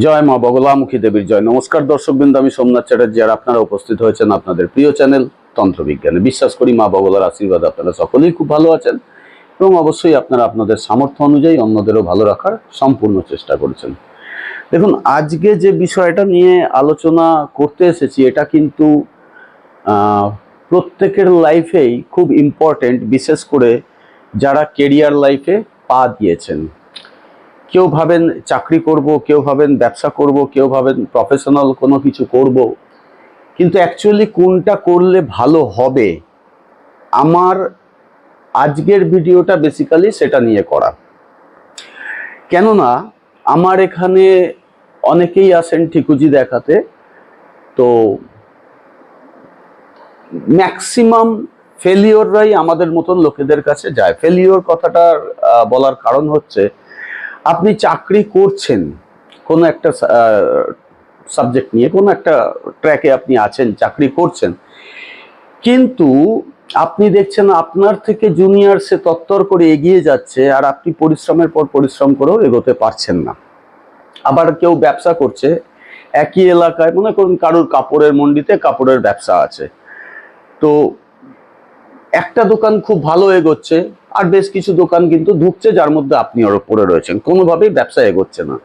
জয় মা বগলামুখী দেবীর জয়। নমস্কার দর্শকবৃন্দ, আমি সোমনাথ চ্যাটার্জি আর আপনারা উপস্থিত হয়েছেন আপনাদের প্রিয় চ্যানেল তন্ত্রবিজ্ঞানে। বিশ্বাস করি মা বগলার আশীর্বাদ আপনারা সকলেই খুব ভালো আছেন এবং অবশ্যই আপনারা আপনাদের সামর্থ্য অনুযায়ী অন্যদেরও ভালো রাখার সম্পূর্ণ চেষ্টা করেছেন। দেখুন, আজকে যে বিষয়টা নিয়ে আলোচনা করতে এসেছি এটা কিন্তু প্রত্যেকের লাইফেই খুব ইম্পর্টেন্ট, বিশেষ করে যারা কেরিয়ার লাইফে পা দিয়েছেন। কেউ ভাবেন চাকরি করব, কেউ ভাবেন ব্যবসা করব, কেউ ভাবেন প্রফেশনাল কোনো কিছু করব, কিন্তু অ্যাকচুয়ালি কোনটা করলে ভালো হবে। আমার আজকের ভিডিওটা বেসিক্যালি সেটা নিয়ে করা। কেননা আমার এখানে অনেকেই আসেন ঠিকুজি দেখাতে, তো ম্যাক্সিমাম ফেলিওররাই আমাদের মতন লোকেদের কাছে যায়। ফেলিওর কথাটা বলার কারণ হচ্ছে, আপনি চাকরি করছেন কোনো একটা সাবজেক্ট নিয়ে, কোনো একটা ট্র্যাকে আপনি আছেন, চাকরি করছেন, কিন্তু আপনি দেখছেন আপনার থেকে জুনিয়র সে তত্তর করে এগিয়ে যাচ্ছে আর আপনি পরিশ্রমের পর পরিশ্রম করেও এগোতে পারছেন না। আবার কেউ ব্যবসা করছে একই এলাকায়, মনে করুন কারুর কাপড়ের মন্ডিতে কাপড়ের ব্যবসা আছে, তো একটা দোকান খুব ভালো এগোচ্ছে আর বেশ কিছু দোকান কিন্তু ঢুকছে যার মধ্যে আপনি ওর উপরে রয়েছেন, কোনোভাবেই ব্যবসা এগোচ্ছে না।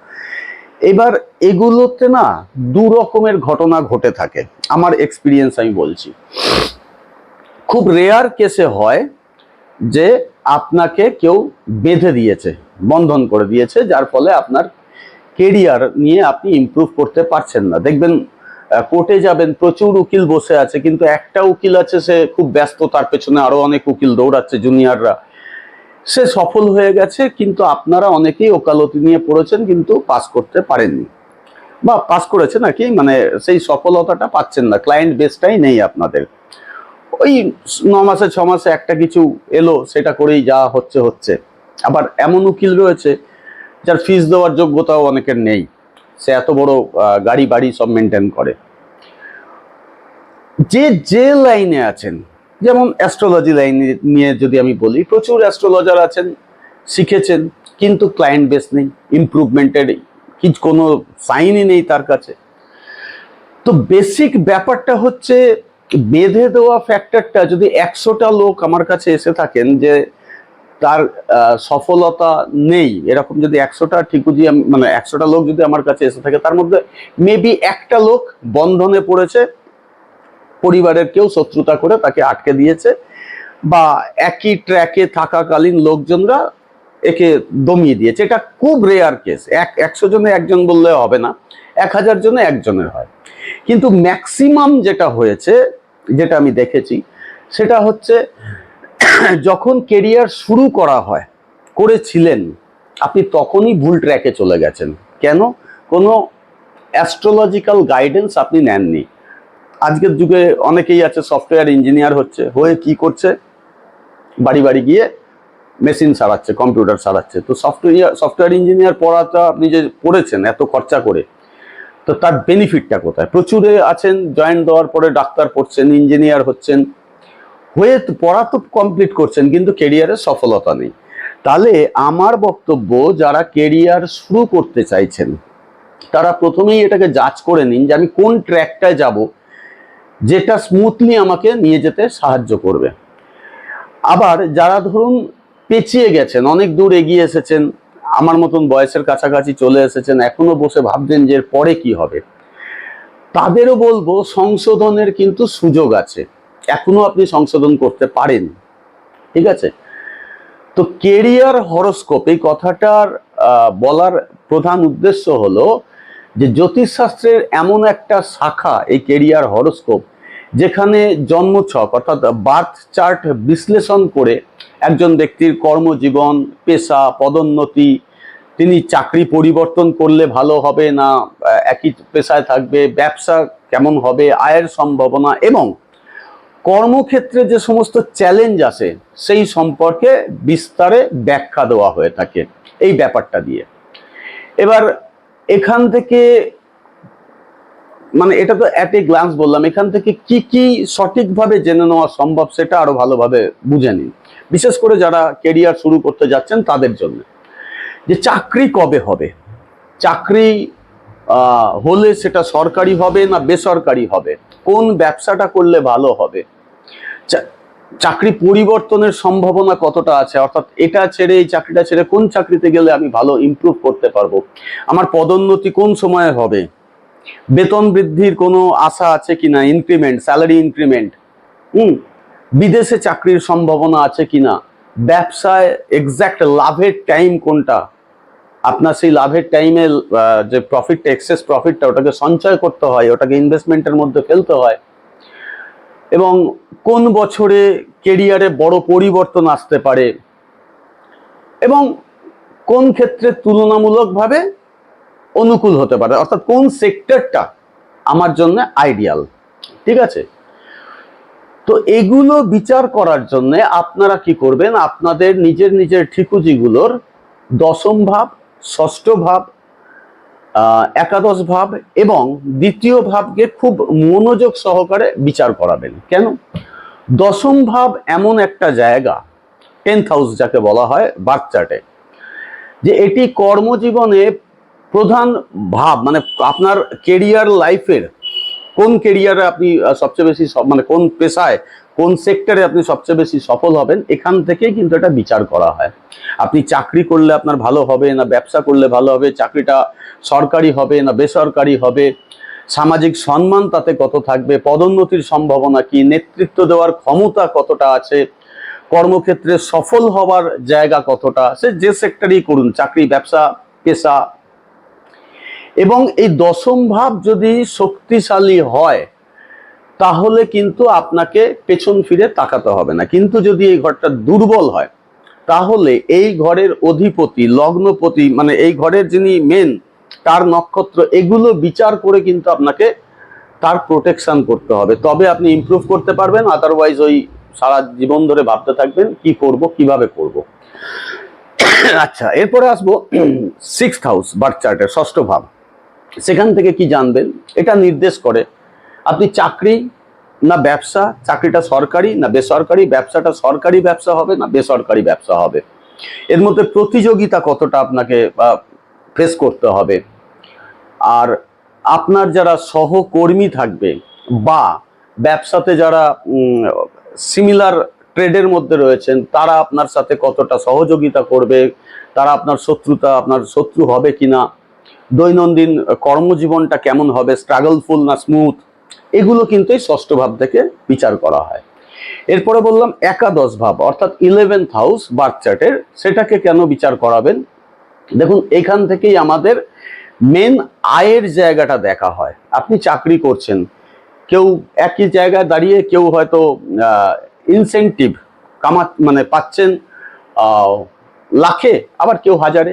এবার এগুলোতে না দু রকমের ঘটনা ঘটে থাকে, আমার এক্সপিরিয়েন্স আমি বলছি। খুব রেয়ার কেসে হয় যে আপনাকে কেউ বেঁধে দিয়েছে, বন্ধন করে দিয়েছে, যার ফলে আপনার কেরিয়ার নিয়ে আপনি ইমপ্রুভ করতে পারছেন না। দেখবেন কোর্টে যাবেন, প্রচুর উকিল বসে আছে, কিন্তু একটা উকিল আছে সে খুব ব্যস্ত, তার পেছনে আরো অনেক উকিল দৌড়াচ্ছে জুনিয়ররা, সে সফল হয়ে গেছে, কিন্তু আপনারা অনেকেই ওকালতি নিয়ে পড়েছেন কিন্তু পাস করতে পারেননি, বা পাস করেছে নাকি মানে সেই সফলতাটা পাচ্ছেন না, ক্লায়েন্ট বেসটাই নেই আপনাদের। ওই 9 মাসে 6 মাসে একটা কিছু এলো, সেটা করেই যা হচ্ছে হচ্ছে। আবার এমন উকিল রয়েছে যার ফিস দেওয়ার যোগ্যতাও অনেকের নেই, সে এত বড় গাড়ি বাড়ি সব মেনটেন করে। যে যে লাইনে আছেন, যেমন অ্যাস্ট্রোলজি লাইন নিয়ে যদি আমি বলি, প্রচুর অ্যাস্ট্রোলজার আছেন, শিখেছেন, কিন্তু ক্লায়েন্ট বেস নেই, ইমপ্রুভমেন্টের কিছু কোনো সাইনই নেই তার কাছে। তো বেসিক ব্যাপারটা হচ্ছে, বেঁধে দেওয়া ফ্যাক্টরটা যদি 100টা লোক আমার কাছে এসে থাকেন যে তার সফলতা নেই, এরকম যদি 100টা ঠিকুজি মানে 100টা লোক যদি আমার কাছে এসে থাকে, তার মধ্যে মেবি একটা লোক বন্ধনে পড়েছে, পরিবারের কেউ শত্রুতা করে তাকে আটকে দিয়েছে, বা একই ট্র্যাকে থাকাকালীন লোকজনরা একে দমিয়ে দিয়েছে। এটা খুব রেয়ার কেস, 100 জনে একজন বললে হবে না, 1000 জনে একজনের হয়। কিন্তু ম্যাক্সিমাম যেটা হয়েছে, যেটা আমি দেখেছি, সেটা হচ্ছে যখন কেরিয়ার শুরু করা হয়, করেছিলেন আপনি, তখনই ভুল ট্র্যাকে চলে গেছেন। কেন? কোনো অ্যাস্ট্রোলজিক্যাল গাইডেন্স আপনি নেননি। আজকের যুগে অনেকেই আছে সফটওয়্যার ইঞ্জিনিয়ার হচ্ছে, হয়ে কি করছে, বাড়ি বাড়ি গিয়ে মেশিন সারাচ্ছে, কম্পিউটার সারাচ্ছে। তো সফটওয়্যার ইঞ্জিনিয়ার পড়াটা আপনি যে পড়েছেন এত খরচা করে, তো তার বেনিফিটটা কোথায়? প্রচুরে আছেন জয়েন্ট দেওয়ার পরে ডাক্তার পড়ছেন, ইঞ্জিনিয়ার হচ্ছেন, হয়ে পড়া তো কমপ্লিট করছেন, কিন্তু কেরিয়ারে সফলতা নেই। তাহলে আমার বক্তব্য, যারা কেরিয়ার শুরু করতে চাইছেন তারা প্রথমেই এটাকে যাচ করে নিন যে আমি কোন ট্র্যাকটায় যাব যেটা স্মুথলি আমাকে নিয়ে যেতে সাহায্য করবে। আবার যারা ধরুন পেঁচিয়ে গেছেন, অনেক দূর এগিয়ে এসেছেন, আমার মতন বয়সের কাছাকাছি চলে এসেছেন, এখনো বসে ভাবছেন যে এর পরে কি হবে, তাদেরও বলবো সংশোধনের কিন্তু সুযোগ আছে, এখনো আপনি সংশোধন করতে পারেন। ঠিক আছে? তো কেরিয়ার হরোস্কোপ এই কথাটার বলার প্রধান উদ্দেশ্য হলো যে জ্যোতিষশাস্ত্রের এমন একটা শাখা এই কেরিয়ার হরোস্কোপ, যেখানে জন্মছক অর্থাৎ বার্থ চার্ট বিশ্লেষণ করে একজন ব্যক্তির কর্মজীবন, পেশা, পদোন্নতি, তিনি চাকরি পরিবর্তন করলে ভালো হবে না একই পেশায় থাকবে, ব্যবসা কেমন হবে, আয়ের সম্ভাবনা এবং কর্মক্ষেত্রে যে সমস্ত চ্যালেঞ্জ আসে সেই সম্পর্কে বিস্তারে ব্যাখ্যা দেওয়া হয়ে থাকে এই ব্যাপারটা দিয়ে। এবার এখান থেকে মানে এটা তো অ্যাট এ গ্লান্স বললাম, এখান থেকে কি কি সঠিকভাবে জেনে নেওয়া সম্ভব সেটা আরো ভালোভাবে বুঝে নিন, বিশেষ করে যারা কেরিয়ার শুরু করতে যাচ্ছেন তাদের জন্য। যে চাকরি কবে হবে, চাকরি হলে সেটা সরকারি হবে না বেসরকারি হবে, কোন ব্যবসাটা করলে ভালো হবে, চাকরি পরিবর্তনের সম্ভাবনা কতটা আছে, অর্থাৎ এটা ছেড়ে এই চাকরিটা ছেড়ে কোন চাকরিতে গেলে আমি ভালো ইমপ্রুভ করতে পারবো, আমার পদোন্নতি কোন সময়ে হবে, বেতন বৃদ্ধির কোনো আশা আছে কিনা, ইনক্রিমেন্ট, স্যালারি ইনক্রিমেন্ট, বিদেশে চাকরির সম্ভাবনা আছে কিনা, ব্যবসায় এক্সাক্ট লাভের টাইম কোনটা, আপনার সেই লাভের টাইমে যে প্রফিটটা, এক্সেস প্রফিটটা, ওটাকে সঞ্চয় করতে হয়, ওটাকে ইনভেস্টমেন্টের মধ্যে ফেলতে হয়, এবং কোন বছরে কেরিয়ারে বড় পরিবর্তন আসতে পারে, এবং কোন ক্ষেত্রে তুলনামূলকভাবে অনুকূল হতে পারে, অর্থাৎ কোন সেক্টরটা আমার জন্য আইডিয়াল। ঠিক আছে, তো এগুলো বিচার করার জন্য আপনারা কি করবেন, আপনাদের নিজের নিজের ঠিকুজিগুলোর দশম ভাব, ষষ্ঠ ভাব, একাদশ ভাব এবং দ্বিতীয় ভাবকে খুব মনোযোগ সহকারে বিচার করাবেন। কেন? দশম ভাব এমন একটা জায়গা, 10th হাউস যাকে বলা হয় বার্থ চার্টে, যে এটি কর্মজীবনে প্রধান ভাব, মানে আপনার কেরিয়ার লাইফের কোন কেরিয়ারে আপনি সবচেয়ে বেশি মানে কোন পেশায়, কোন সেক্টরে আপনি সবচেয়ে বেশি সফল হবেন, এখান থেকেই কিন্তু এটা বিচার করা হয়। আপনি চাকরি করলে আপনার ভালো হবে না ব্যবসা করলে ভালো হবে, চাকরিটা সরকারি হবে না বেসরকারি হবে, সামাজিক সম্মান তাতে কত থাকবে, পদোন্নতির সম্ভাবনা কি, নেতৃত্ব দেওয়ার ক্ষমতা কতটা আছে, কর্মক্ষেত্রে সফল হওয়ার জায়গা কতটা, সে যে সেক্টরেই করুন, চাকরি, ব্যবসা, পেশা। এবং এই দশম ভাব যদি শক্তিশালী হয় তাহলে কিন্তু আপনাকে পেছন ফিরে তাকাতে হবে না, কিন্তু যদি এই ঘরটা দুর্বল হয় তাহলে এই ঘরের অধিপতি, লগ্নপতি, মানে এই ঘরের যিনি মেন, তার নক্ষত্র, এগুলো বিচার করে কিন্তু আপনাকে তার প্রোটেকশন করতে হবে, তবে আপনি ইমপ্রুভ করতে পারবেন। আদারওয়াইজ ওই সারা জীবন ধরে ভাবতে থাকবেন কি করব, কিভাবে করব। আচ্ছা, এরপরে আসবো 6th হাউস বার্থ চার্টের ষষ্ঠ ভাব। সেখান থেকে কি জানবেন, এটা নির্দেশ করে আপনি চাকরি না ব্যবসা, চাকরিটা সরকারি না বেসরকারি, ব্যবসাটা সরকারি ব্যবসা হবে না বেসরকারি ব্যবসা হবে, এর মধ্যে প্রতিযোগিতা কতটা আপনাকে ফেস করতে হবে, আর আপনার যারা সহকর্মী থাকবে বা ব্যবসাতে যারা সিমিলার ট্রেডের মধ্যে রয়েছেন তারা আপনার সাথে কতটা সহযোগিতা করবে, তারা আপনার শত্রু হবে কিনা, দৈনন্দিন কর্মজীবনটা কেমন হবে, স্ট্রাগলফুল না স্মুথ, এগুলো কিন্তু এই ষষ্ঠ ভাব থেকে বিচার করা হয়। এরপরে বললাম একাদশ ভাব, অর্থাৎ 11th হাউস বার্থ চার্টের, সেটাকে কেন বিচার করাবেন। দেখুন, এখান থেকেই আমাদের মেন আয়ের জায়গাটা দেখা হয়। আপনি চাকরি করছেন, কেউ একই জায়গায় দাঁড়িয়ে কেউ হয়তো ইনসেন্টিভ মানে পাচ্ছেন লাখে, আবার কেউ হাজারে,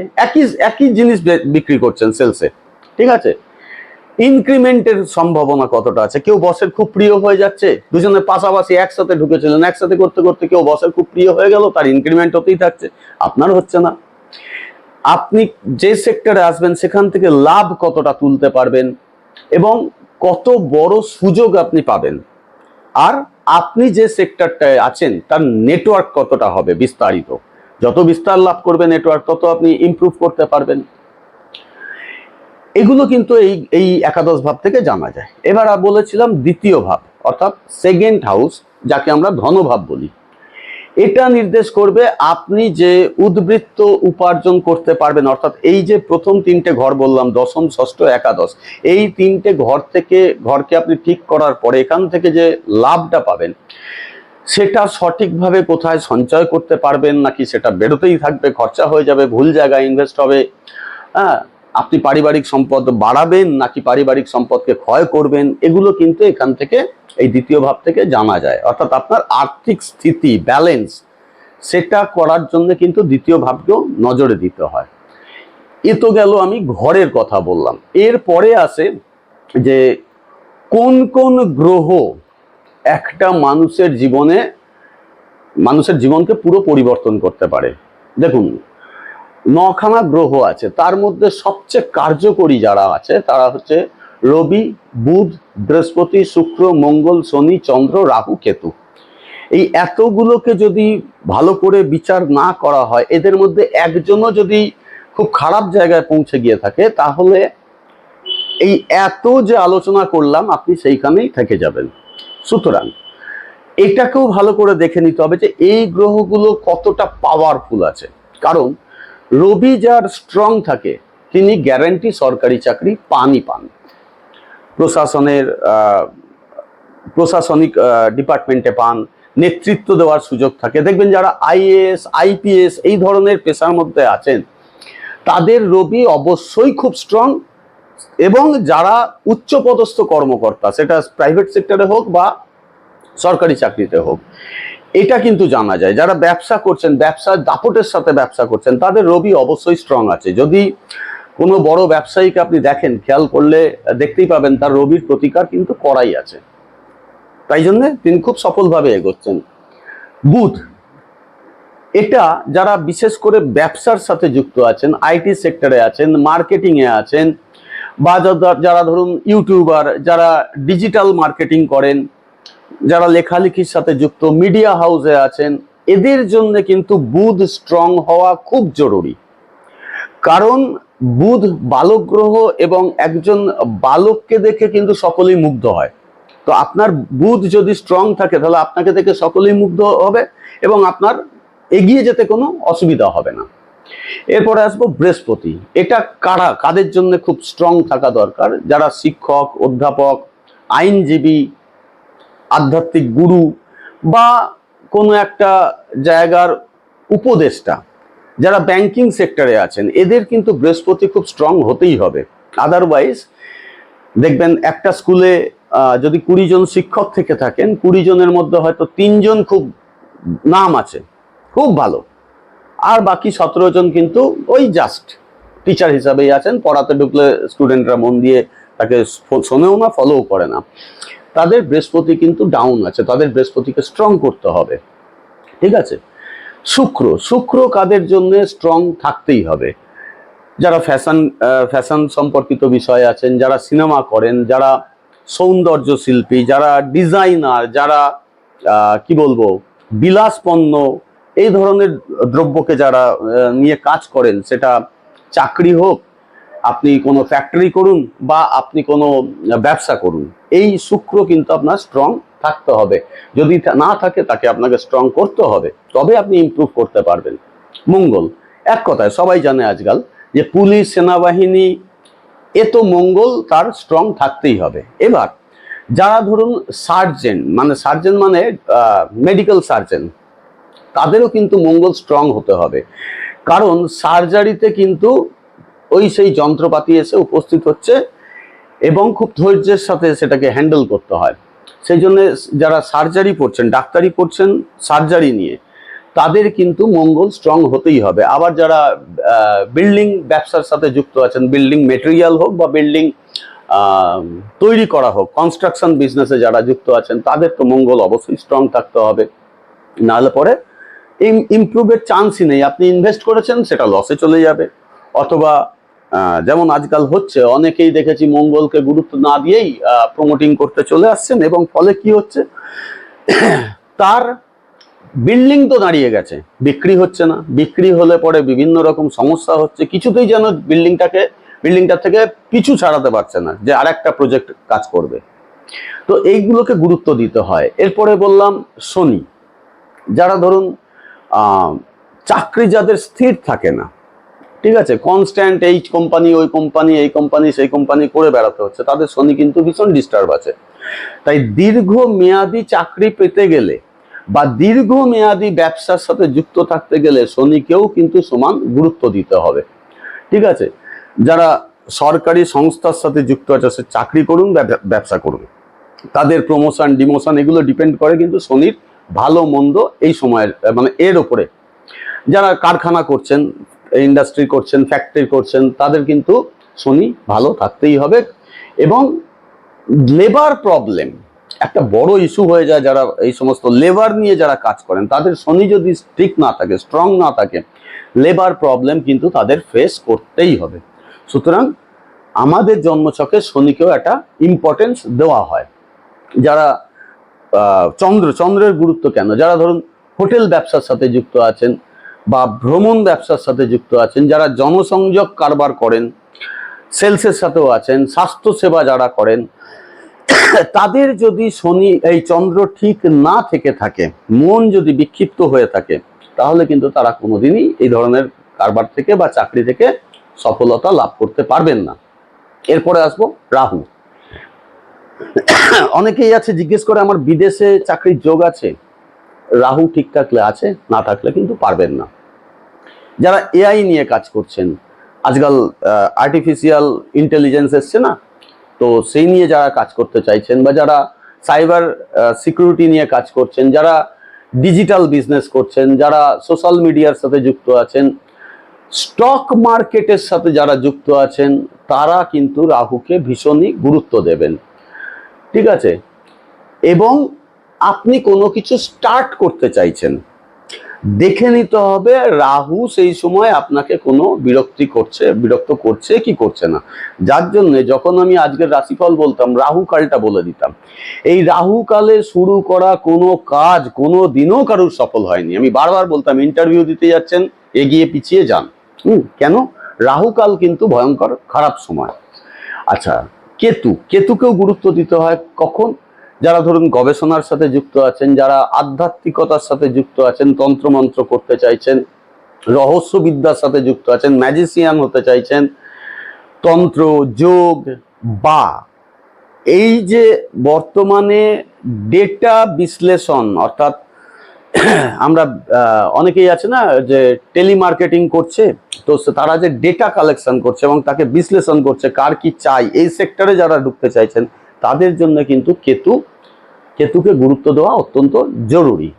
একই জিনিস বিক্রি করছেন সেলসে। ঠিক আছে, ইনক্রিমেন্টের সম্ভাবনা কতটা আছে, কেউ বসের খুব প্রিয় হয়ে যাচ্ছে, দুজনের পাশাপাশি একসাথে ঢুকেছিলেন, একসাথে করতে করতে কেউ বসের খুব প্রিয় হয়ে গেল, তার ইনক্রিমেন্ট হতেই থাকছে, আপনার হচ্ছে না। আপনি যে সেক্টরে আসবেন সেখান থেকে লাভ কতটা তুলতে পারবেন এবং কত বড় সুযোগ আপনি পাবেন, আর আপনি যে সেক্টরটায় আছেন তার নেটওয়ার্ক কতটা হবে বিস্তারিত, যত বিস্তার লাভ করবে নেটওয়ার্ক তত আপনি ইমপ্রুভ করতে পারবেন। এগুলো কিন্তু এই একাদশ ভাব থেকে জানা যায়। এবার বলেছিলাম দ্বিতীয় ভাব, অর্থাৎ 2nd হাউস, যাকে আমরা ধনভাব বলি, এটা নির্দেশ করবে আপনি যে উদ্বৃত্ত উপার্জন করতে পারবেন, অর্থাৎ এই যে প্রথম 3টে ঘর বললাম, দশম, ষষ্ঠ, একাদশ, এই 3টে ঘরকে আপনি ঠিক করার পরে এখান থেকে যে লাভটা পাবেন সেটা সঠিকভাবে কোথায় সঞ্চয় করতে পারবেন, নাকি সেটা বেরোতেই থাকবে, খরচা হয়ে যাবে, ভুল জায়গায় ইনভেস্ট হবে, হ্যাঁ, আপনি পারিবারিক সম্পদ বাড়াবেন নাকি পারিবারিক সম্পদকে ক্ষয় করবেন, এগুলো কিন্তু এখান থেকে এই দ্বিতীয় ভাব থেকে জানা যায়। অর্থাৎ আপনার আর্থিক স্থিতি, ব্যালেন্স, সেটা করার জন্য কিন্তু দ্বিতীয় ভাবকেও নজরে দিতে হয়। এ তো গেল আমি ঘরের কথা বললাম। এরপরে আসে যে কোন কোন গ্রহ একটা মানুষের জীবনকে পুরো পরিবর্তন করতে পারে। দেখুন, 9খানা গ্রহ আছে, তার মধ্যে সবচেয়ে কার্যকরী যারা আছে তারা হচ্ছে রবি, বুধ, বৃহস্পতি, শুক্র, মঙ্গল, শনি, চন্দ্র, রাহু, কেতু। এই এতগুলোকে যদি ভালো করে বিচার না করা হয়, এদের মধ্যে একজনও যদি খুব খারাপ জায়গায় পৌঁছে গিয়ে থাকে, তাহলে এই এত যে আলোচনা করলাম আপনি সেইখানেই থেকে যাবেন। সুতরাং এটাকেও ভালো করে দেখে নিতে হবে যে এই গ্রহগুলো কতটা পাওয়ারফুল আছে। কারণ রবি যার স্ট্রং থাকে তিনি গ্যারান্টি সরকারি চাকরি পানই পান। প্রশাসনিক ডিপার্টমেন্টে পান, নেতৃত্ব দেওয়ার সুযোগ থাকে। দেখবেন যারা আইএএস আইপিএস এই ধরনের পেশার মধ্যে আছেন তাদের রবি অবশ্যই খুব স্ট্রং, এবং যারা উচ্চপদস্থ কর্মকর্তা সেটা প্রাইভেট সেক্টরে হোক বা সরকারি চাকরিতে হোক, এটা কিন্তু জানা যায়। যারা ব্যবসা করছেন, ব্যবসার দাপটের সাথে ব্যবসা করছেন, তাদের রবি অবশ্যই স্ট্রং আছে। যদি কোনো বড় ব্যবসায়ীকে আপনি দেখেন, খেয়াল করলে দেখতেই পাবেন তার রবির প্রতিকার কিন্তু করাই আছে, তাই জন্য তিনি খুব সফলভাবে এগোচ্ছেন। বুধ, এটা যারা বিশেষ করে ব্যবসার সাথে যুক্ত আছেন, আইটি সেক্টরে আছেন, মার্কেটিং এ আছেন, বা যারা ধরুন ইউটিউবার, যারা ডিজিটাল মার্কেটিং করেন, যারা লেখালেখির সাথে যুক্ত, মিডিয়া হাউসে আছেন, এদের জন্য কিন্তু বুধ স্ট্রং হওয়া খুব জরুরি। কারণ বুধ বালক গ্রহ, এবং একজন বালককে দেখে কিন্তু সকলেই মুগ্ধ হয়। তো আপনার বুধ যদি স্ট্রং থাকে তাহলে আপনাকে দেখে সকলেই মুগ্ধ হবে এবং আপনার এগিয়ে যেতে কোনো অসুবিধা হবে না। এরপরে আসবো বৃহস্পতি। এটা কাদের জন্য খুব স্ট্রং থাকা দরকার? যারা শিক্ষক, অধ্যাপক, আইনজীবী, আধ্যাত্মিক গুরু বা কোনো একটা জায়গার উপদেষ্টা, যারা ব্যাংকিং সেক্টরে আছেন, এদের কিন্তু বৃহস্পতি খুব স্ট্রং হতেই হবে। আদারওয়াইজ দেখবেন একটা স্কুলে যদি 20 জন শিক্ষক থেকে থাকেন, 20 জনের মধ্যে হয়তো 3 জন খুব নাম আছে, খুব ভালো, আর বাকি 17 জন কিন্তু ওই জাস্ট টিচার হিসাবেই আছেন। পড়াতে ঢুকলে স্টুডেন্টরা মন দিয়ে তাকে শোনেও না, ফলোও করে না। তাদের বৃহস্পতি কিন্তু ডাউন আছে, তাদের বৃহস্পতিকে স্ট্রং করতে হবে। ঠিক আছে। শুক্র কাদের জন্য স্ট্রং থাকতেই হবে? যারা ফ্যাশন সম্পর্কিত বিষয় আছেন, যারা সিনেমা করেন, যারা সৌন্দর্য শিল্পী, যারা ডিজাইনার, যারা কি বলবো বিলাসপণ্য এই ধরনের দ্রব্যকে যারা নিয়ে কাজ করেন, সেটা চাকরি হোক, আপনি কোনো ফ্যাক্টরি করুন বা আপনি কোনো ব্যবসা করুন, এই শুক্র কিন্তু আপনার স্ট্রং থাকতে হবে। যদি না থাকে তাকে আপনাকে স্ট্রং করতে হবে, তবে আপনি ইমপ্রুভ করতে পারবেন। মঙ্গল, এক কথায় সবাই জানে আজকাল যে পুলিশ, সেনাবাহিনী, এ তো মঙ্গল তার স্ট্রং থাকতেই হবে। এবার যারা ধরুন সার্জেন মানে মেডিকেল সার্জেন, তাদেরও কিন্তু মঙ্গল স্ট্রং হতে হবে। কারণ সার্জারিতে কিন্তু ওই সেই যন্ত্রপাতি এসে উপস্থিত হচ্ছে এবং খুব ধৈর্যের সাথে সেটাকে হ্যান্ডেল করতে হয়। সেই জন্য যারা সার্জারি পড়ছেন, ডাক্তারি পড়ছেন সার্জারি নিয়ে, তাদের কিন্তু মঙ্গল স্ট্রং হতেই হবে। আবার যারা বিল্ডিং ব্যবসার সাথে যুক্ত আছেন, বিল্ডিং মেটেরিয়াল হোক বা বিল্ডিং তৈরি করা হোক, কনস্ট্রাকশন বিজনেসে যারা যুক্ত আছেন, তাদের তো মঙ্গল অবশ্যই স্ট্রং থাকতে হবে। নাহলে পরে ইমপ্রুভের চান্সই নেই। আপনি ইনভেস্ট করেছেন, সেটা লসে চলে যাবে। অথবা যেমন আজকাল হচ্ছে, অনেকেই দেখেছি মঙ্গলকে গুরুত্ব না দিয়েই প্রমোটিং করতে চলে আসছেন, এবং ফলে কি হচ্ছে, তার বিল্ডিং তো দাঁড়িয়ে গেছে, বিক্রি হচ্ছে না। বিক্রি হলে পরে বিভিন্ন রকম সমস্যা হচ্ছে, কিছুতেই যেন বিল্ডিংটা থেকে পিছু ছাড়াতে পারছে না যে আরেকটা প্রজেক্ট কাজ করবে। তো এইগুলোকে গুরুত্ব দিতে হয়। এরপরে বললাম শনি, যারা ধরুন চাকরি যাদের স্থির থাকে না, ঠিক আছে, কনস্ট্যান্ট এই কোম্পানি ওই কোম্পানি, এই কোম্পানি সেই কোম্পানি করে বেড়াতে হচ্ছে, তাদের শনি কিন্তু ভীষণ ডিস্টার্ব আছে। তাই দীর্ঘ মেয়াদি চাকরি পেতে গেলে বা দীর্ঘ মেয়াদি ব্যবসার সাথে যুক্ত থাকতে গেলে শনিকেও কিন্তু সমান গুরুত্ব দিতে হবে। ঠিক আছে। যারা সরকারি সংস্থার সাথে যুক্ত আছে, সে চাকরি করুন বা ব্যবসা করুন, তাদের প্রমোশন ডিমোশন এগুলো ডিপেন্ড করে কিন্তু শনির ভালো মন্দ এই সময়ের এর ওপরে। যারা কারখানা করছেন, ইন্ডাস্ট্রি করছেন, ফ্যাক্টরি করছেন, তাদের কিন্তু শনি ভালো থাকতেই হবে। এবং লেবার প্রবলেম একটা বড় ইস্যু হয়ে যায়। যারা এই সমস্ত লেবার নিয়ে যারা কাজ করেন, তাদের শনি যদি ঠিক না থাকে, স্ট্রং না থাকে, লেবার প্রবলেম কিন্তু তাদের ফেস করতেই হবে। সুতরাং আমাদের জন্মছকে শনিকেও একটা ইম্পর্টেন্স দেওয়া হয়। যারা চন্দ্রের গুরুত্ব কেন, যারা ধরুন হোটেল ব্যবসার সাথে যুক্ত আছেন বা ভ্রমণ ব্যবসার সাথে যুক্ত আছেন, যারা জনসংযোগ কারবার করেন, সেলসের সাথেও আছেন, স্বাস্থ্যসেবা যারা করেন, তাদের যদি শনি এই চন্দ্র ঠিক না থেকে থাকে, মন যদি বিক্ষিপ্ত হয়ে থাকে, তাহলে কিন্তু তারা কোনোদিনই এই ধরনের কারবার থেকে বা চাকরি থেকে সফলতা লাভ করতে পারবেন না। এরপরে আসবো রাহু। অনেকেই আছে জিজ্ঞেস করে আমার বিদেশে চাকরির যোগ আছে। রাহু ঠিক থাকলে আছে, না থাকলে কিন্তু পারবেন না। যারা এআই নিয়ে কাজ করছেন, আজকাল আর্টিফিশিয়াল ইন্টেলিজেন্স এসছে না, তো সেই নিয়ে যারা কাজ করতে চাইছেন, বা যারা সাইবার সিকিউরিটি নিয়ে কাজ করছেন, যারা ডিজিটাল বিজনেস করছেন, যারা সোশ্যাল মিডিয়ার সাথে যুক্ত আছেন, স্টক মার্কেটের সাথে যারা যুক্ত আছেন, তারা কিন্তু রাহুকে ভীষণই গুরুত্ব দেবেন। ঠিক আছে? এবং আপনি কোনো কিছু স্টার্ট করতে চাইছেন, দেখে নিতে হবে রাহু সেই সময় আপনাকে কোনো বিরক্ত করছে কি করছে না। যার জন্য যখন আমি আজকের রাশিফল বলতাম, রাহু কালটা বলে দিতাম। এই রাহু কালে শুরু করা কোনো কাজ কোনো দিনও কারোর সফল হয়নি। আমি বারবার বলতাম, ইন্টারভিউ দিতে যাচ্ছেন, এগিয়ে পিছিয়ে যান। কেন? রাহু কাল কিন্তু ভয়ঙ্কর খারাপ সময়। আচ্ছা, কেতুকেও গুরুত্ব দিতে হয় কখন? যারা ধরুন গবেষণার সাথে যুক্ত আছেন, যারা আধ্যাত্মিকতার সাথে যুক্ত আছেন, তন্ত্রমন্ত্র করতে চাইছেন, রহস্যবিদ্যার সাথে যুক্ত আছেন, ম্যাজিশিয়ান হতে চাইছেন, তন্ত্র যোগ, বা এই যে বর্তমানে ডেটা বিশ্লেষণ, অর্থাৎ আমরা অনেকেই আছে না যে টেলিমার্কেটিং করছে, তো তারা যে ডেটা কালেকশন করছে এবং তাকে বিশ্লেষণ করছে কার কি চাই, এই সেক্টরে যারা ঢুকতে চাইছেন, তাদের জন্য কিন্তু কেতুকে গুরুত্ব দেওয়া অত্যন্ত জরুরি।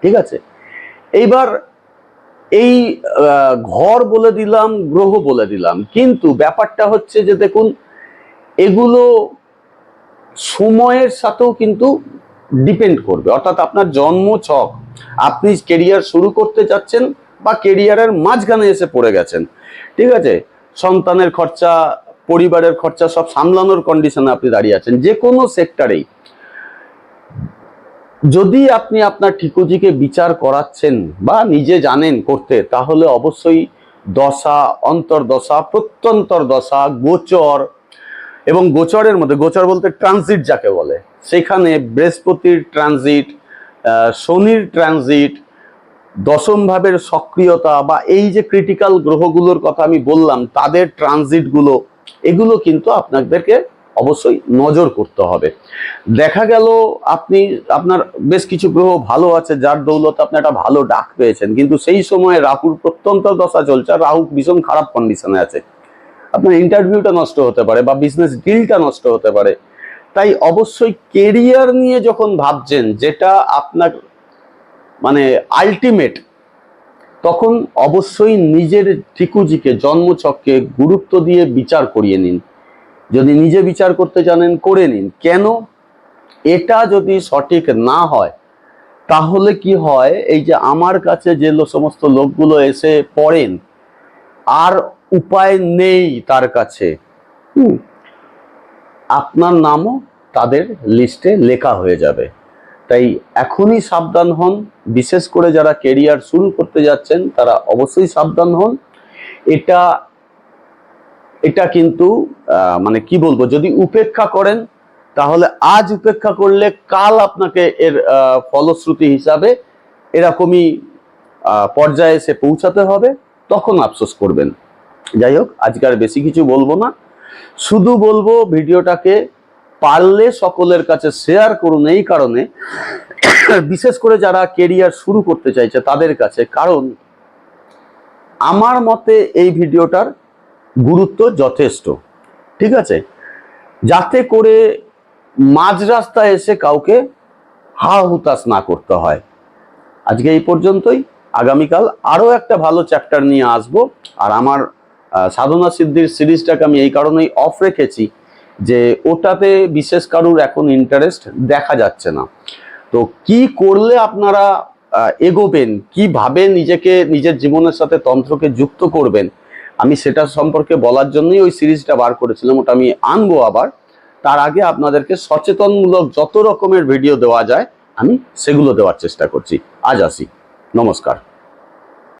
ঠিক আছে? এইবার এই ঘর বলে দিলাম, গ্রহ বলে দিলাম, কিন্তু ব্যাপারটা হচ্ছে যে দেখুন, এগুলো সময়ের সাথেও কিন্তু ডিপেন্ড করবে। অর্থাৎ আপনার জন্ম ছক, আপনি কেরিয়ার শুরু করতে যাচ্ছেন বা কেরিয়ারের মাঝখানে এসে পড়ে গেছেন, ঠিক আছে, সন্তানের খরচা, পরিবারের খরচা সব সামলানোর কন্ডিশনে আপনি দাঁড়িয়ে আছেন, যে কোনো সেক্টরেই যদি আপনি আপনার ঠিকুজিকে বিচার করাচ্ছেন বা নিজে জানেন করতে, তাহলে অবশ্যই দশা, অন্তর্দশা, প্রত্যন্তর দশা, গোচর, এবং গোচরের মধ্যে, গোচর বলতে ট্রানজিট যাকে বলে, সেখানে বৃহস্পতির ট্রানজিট, শনির ট্রানজিট, দশম ভাবের সক্রিয়তা, বা এই যে ক্রিটিক্যাল গ্রহগুলোর কথা আমি বললাম তাদের ট্রানজিটগুলো, এগুলো কিন্তু আপনাদেরকে অবশ্যই নজর করতে হবে। দেখা গেল আপনার বেশ কিছু গ্রহ ভালো আছে, যার দৌলতে আপনি একটা ভালো ডাক পেয়েছেন, কিন্তু সেই সময় রাহুর প্রত্যন্তর দশা চলছে, রাহু ভীষণ খারাপ কন্ডিশনে আছে, আপনার ইন্টারভিউটা নষ্ট হতে পারে বা বিজনেস ডিলটা নষ্ট হতে পারে। তাই অবশ্যই কেরিয়ার নিয়ে যখন ভাবছেন, যেটা আপনার মানে আলটিমেট, তখন অবশ্যই নিজের ঠিকুজিকে, জন্মছককে গুরুত্ব দিয়ে বিচার করিয়ে নিন। যদি নিজে বিচার করতে জানেন, করে নিন। কেন? এটা যদি সঠিক না হয়, তাহলে কি হয়, এই যে আমার কাছে যে সমস্ত লোকগুলো এসে পড়েন, আর উপায় নেই তার কাছে, আপনার নামও তাদের লিস্টে লেখা হয়ে যাবে। তাই এখনই সাবধান হন। বিশেষ করে যারা কেরিয়ার শুরু করতে যাচ্ছেন, তারা অবশ্যই সাবধান হন। এটা কিন্তু মানে কি বলবো, যদি উপেক্ষা করেন, তাহলে আজ উপেক্ষা করলে কাল আপনাকে এর ফলশ্রুতি হিসাবে এরকমই পর্যায়ে এসে পৌঁছাতে হবে, তখন আফসোস করবেন। যাই হোক, আজকে আর বেশি কিছু বলবো না, শুধু বলবো ভিডিওটাকে পারলে সকলের কাছে শেয়ার করুন, এই কারণে, বিশেষ করে যারা কেরিয়ার শুরু করতে চাইছে তাদের কাছে, কারণ আমার মতে এই ভিডিওটার গুরুত্ব যথেষ্ট। ঠিক আছে? যাতে করে মাঝ রাস্তায় এসে কাউকে হা হুতাশ না করতে হয়। আজকে এই পর্যন্তই। আগামীকাল আরো একটা ভালো চ্যাপ্টার নিয়ে আসবো। আর আমার সাধনা সিদ্ধির সিরিজটাকে আমি এই কারণেই অফ রেখেছি যে ওটাতে বিশেষ কারুর এখন ইন্টারেস্ট দেখা যাচ্ছে না। তো কি করলে আপনারা এগোবেন, কিভাবে নিজেকে, নিজের জীবনের সাথে তন্ত্রকে যুক্ত করবেন, আমি সেটা সম্পর্কে বলার জন্যই ওই সিরিজটা বার করেছিলাম। ওটা আমি আনবো আবার। তার আগে আপনাদেরকে সচেতনমূলক যত রকমের ভিডিও দেওয়া যায় আমি সেগুলো দেওয়ার চেষ্টা করছি। আজ আসি, নমস্কার।